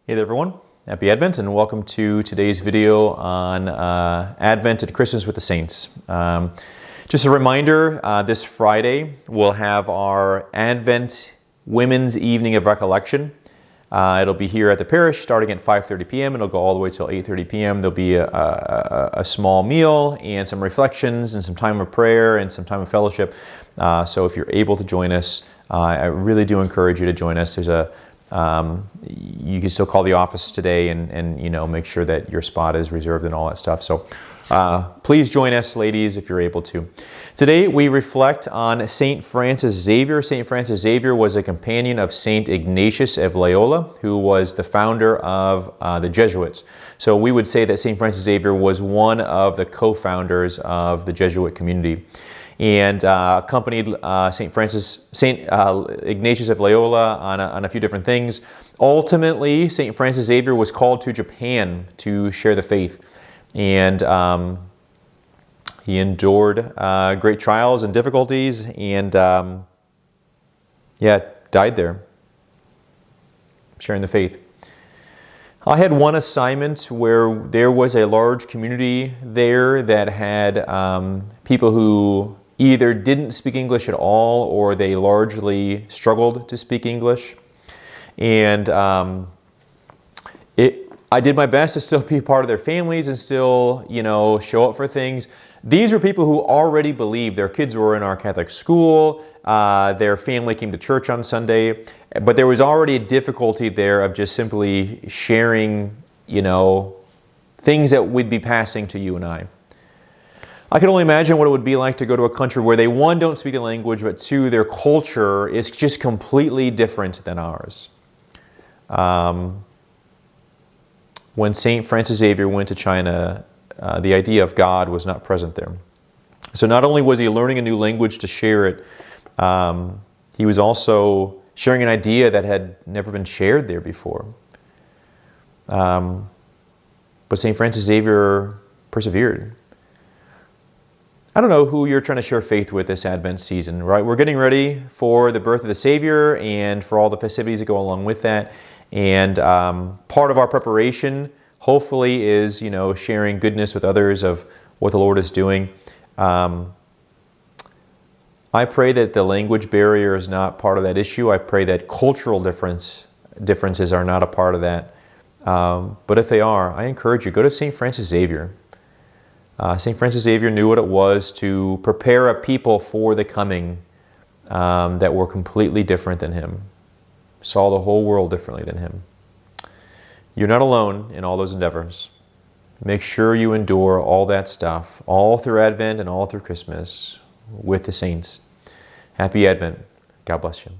Hey there everyone, Happy Advent and welcome to today's video on Advent and Christmas with the Saints. Just a reminder, this Friday we'll have our Advent Women's Evening of Recollection. It'll be here at the Parish starting at 5:30 p.m. It'll go all the way till 8:30 p.m. There'll be a small meal and some reflections and some time of prayer and some time of fellowship. So if you're able to join us, I really do encourage you to join us. You can still call the office today and make sure that your spot is reserved and all that stuff. So please join us, ladies, if you're able to. Today we reflect on St. Francis Xavier. St. Francis Xavier was a companion of St. Ignatius of Loyola, who was the founder of the Jesuits. So we would say that St. Francis Xavier was one of the co-founders of the Jesuit community, and accompanied St. Ignatius of Loyola on a few different things. Ultimately, St. Francis Xavier was called to Japan to share the faith, and he endured great trials and difficulties, and died there, sharing the faith. I had one assignment where there was a large community there that had people who either didn't speak English at all or they largely struggled to speak English. And I did my best to still be part of their families and still, show up for things. These were people who already believed. Their kids were in our Catholic school. Their family came to church on Sunday. But there was already a difficulty there of just simply sharing, things that we'd be passing to you and I. I can only imagine what it would be like to go to a country where they, one, don't speak the language, but two, their culture is just completely different than ours. When St. Francis Xavier went to China, the idea of God was not present there. So not only was he learning a new language to share it, he was also sharing an idea that had never been shared there before. But St. Francis Xavier persevered. I don't know who you're trying to share faith with this Advent season, right? We're getting ready for the birth of the Savior and for all the festivities that go along with that. And part of our preparation, hopefully, is, sharing goodness with others of what the Lord is doing. I pray that the language barrier is not part of that issue. I pray that cultural differences are not a part of that. But if they are, I encourage you, go to St. Francis Xavier. St. Francis Xavier knew what it was to prepare a people for the coming that were completely different than him, saw the whole world differently than him. You're not alone in all those endeavors. Make sure you endure all that stuff, all through Advent and all through Christmas with the saints. Happy Advent. God bless you.